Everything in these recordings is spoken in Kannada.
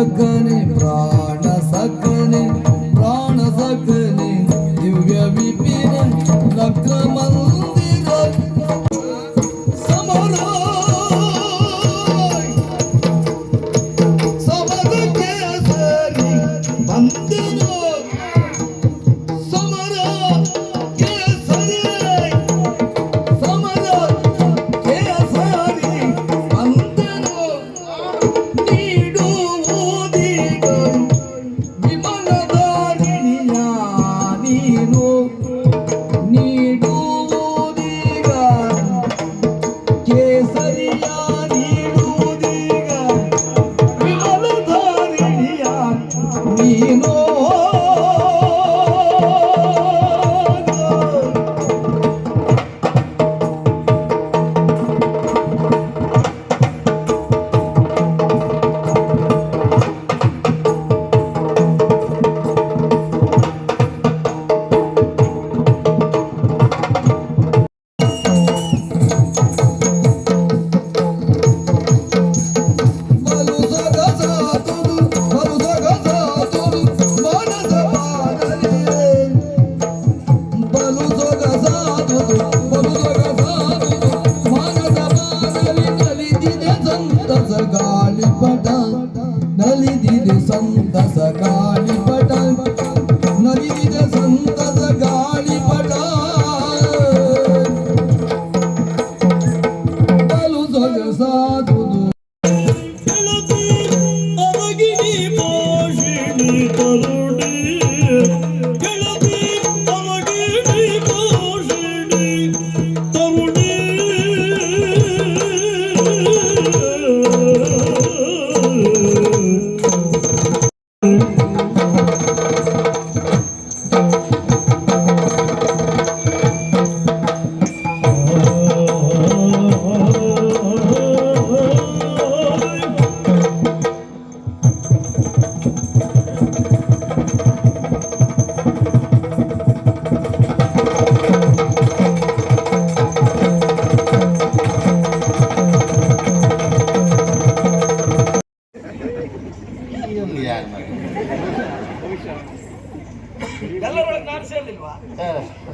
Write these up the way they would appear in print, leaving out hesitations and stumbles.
ಸಖನೆ ಪ್ರಾಣ ಸಖನೆ ಪ್ರಾಣ ಸಖನೆ ದಿವ್ಯ ವಿಪಿನ ನಕ್ರ ಮಂದಿರ ಸಮರ ಸಮರ ಕೇಸರಿ ಬಂದಿನ ಸಮರ ಕೇಸರಿ ಸಮರ ಕೇಸರಿ ಬಂದಿನ ನೀಡುವುದೀಗ ವಿಮಲಧಾರಿಣಿಯ ನೀನು ನೀಡುವುದೀಗ ಕೇಸರಿಯ ನೀಡುವುದೀಗ ವಿಮಲಧಾರಿಣಿಯ ನೀನು ನಲಿದಿದೆ ಸಂತಸ ಗಾಳಿಪಟ ನಲಿದಿದೆ ಸಂತಸ ಗಾಳಿಪಟ ಬಲು ಸೊಗಸಾದುದು ಅವಗಿನಿ ಮೋಷಿಣಿ ತರುಣಿ ಗೆಳತಿ ಅವಗಿನಿ ಮೋಷಿಣಿ ತರುಣಿ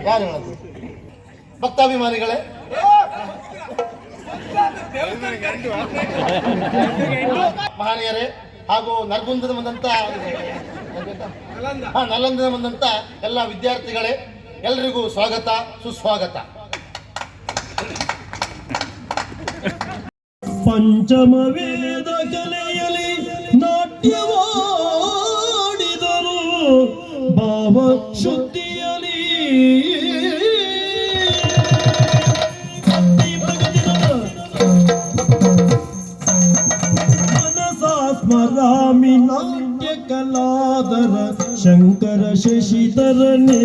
ಯಾರು ಹೇಳೋದು? ಭಕ್ತಾಭಿಮಾನಿಗಳೇ, ಮಹನೀಯರೇ ಹಾಗೂ ನಲ್ಗುಂದದ ಬಂದಂತ ನಲ್ಲಂದದ ಬಂದಂತ ಎಲ್ಲ ವಿದ್ಯಾರ್ಥಿಗಳೇ, ಎಲ್ರಿಗೂ ಸ್ವಾಗತ ಸುಸ್ವಾಗತ. ಪಂಚಮ ವೇದ ಕಲೆಯಲಿ ನಾಟ್ಯವಾಡಿದರು ಭಾವ ಶುದ್ಧಿಯಲಿ ಮನಸಾ ಸ್ಮರಾಮಿ ನಾಟ್ಯ ಕಲಾದರ ಶಂಕರ ಶಶಿಧರನೇ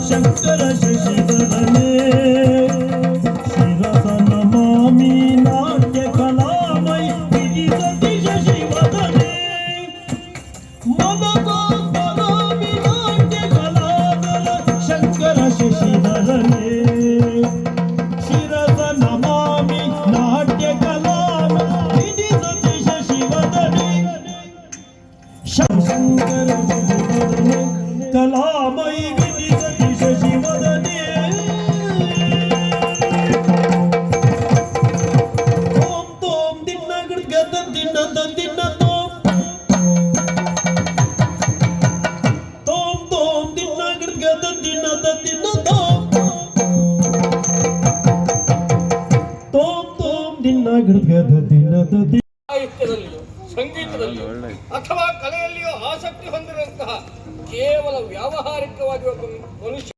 ಶಂಕರ ಶಶಿಧರನೇ ಶಿರಸ ನಮಾಮಿ ನಾಟ್ಯ ಕಲಾಮೈ ವಿಧಿಸತಿ ಶಶಿವದನೆ ಮನಗೋಸ್ಮರಾಮಿ ನಾಟ್ಯ ಕಲಾದರ ಶಂಕರ ಶಶಿಧರನೇ ಶಿರಸ ನಮಾಮಿ ನಾಟ್ಯ ಕಲಾಮ ವಿಧಿಸತಿ ಶಶಿವದನೆ ಶಂಕರ ಶಶಿಧರನೇ ಕಲಾಮೈ ವಿಧಿಸತಿ ಶಶಿವದನೆ ಓಂ ತೋಂ ದಿನ ಗದ ದಿನ ದಿನ ತೋಂ ತೋಂ ತೋಂ ದಿನ ಗದ ದಿನ ದಿನ ತೋಂ ತೋಂ ತೋಂ ದಿನ ಗದ ದಿನ ದಿನ ಸಾಹಿತ್ಯದಲ್ಲಿಯೋ ಸಂಗೀತದಲ್ಲಿಯೋ ಅಥವಾ ಕಲೆಯಲ್ಲಿಯೋ ಆಸಕ್ತಿ ಹೊಂದಿರುವಂತಹ ಕೇವಲ ವ್ಯಾವಹಾರಿಕವಾಗಿ ಒಬ್ಬ ಮನುಷ್ಯ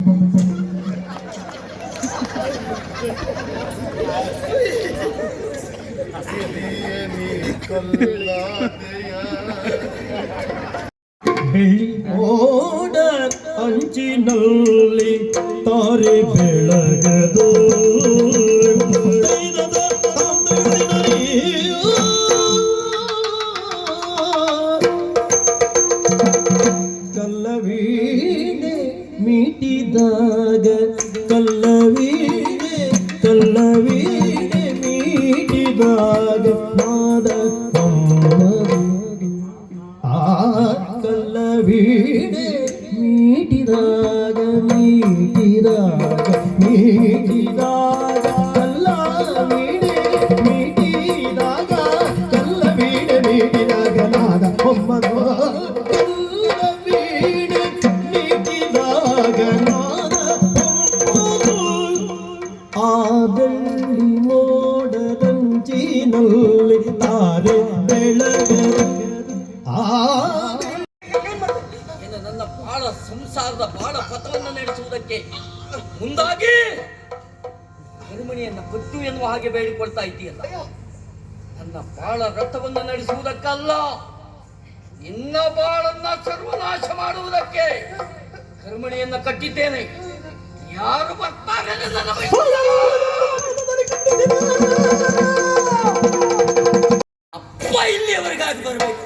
ಮೋಡ ಅಂಚಿನಲ್ಲಿ ತಾರೆ ಬೆಳಗದು ಕಲ್ಲವೀಣೆ ಮೀಟಿದಾಗ ಕಲ್ಲ ವೀಣೆ ಮೀಟಿದಾಗ ಮೀಟಿದಾಗ ಮೀಟಿದಾಗ ಕಲ್ಲ ವೀಣೆ ಮೀಟಿದಾಗ ಕಲ್ಲ ವೀಣೆ ಮೀಟಿದಾಗ ನಾದ ಒಮ್ಮದ ಕಲ್ಲ ವೀಣೆ ಮೀಟಿದಾಗ ನಾದ ಆ ಬೆಳ್ಳಿ ಮೋಡದಂಚಿನಲ್ಲಿ ತಾರೆ ಬೆಳಗರು ಇನ್ನು ನನ್ನ ಬಾಳ ಸಂಸಾರದ ಬಾಳ ಪಥವನ್ನು ನಡೆಸುವುದಕ್ಕೆ ಮುಂದಾಗಿ ಕರುಮಣಿಯನ್ನ ಕೊಟ್ಟು ಎನ್ನುವ ಹಾಗೆ ಬೇಡಿಕೊಳ್ತಾ ಇದ್ದೀಯಲ್ಲ. ನನ್ನ ಬಾಳ ರಥವನ್ನು ನಡೆಸುವುದಕ್ಕಲ್ಲ, ನಿನ್ನ ಬಾಳನ್ನ ಸರ್ವನಾಶ ಮಾಡುವುದಕ್ಕೆ ಕರುಮಣಿಯನ್ನ ಕಟ್ಟಿದ್ದೇನೆ. ಯಾರು ಬರ್ತಾರೆ ನನ್ನ ಅಪ್ಪ ಇಲ್ಲಿಯವರೆಗಾಗಿ ಬರಬೇಕು.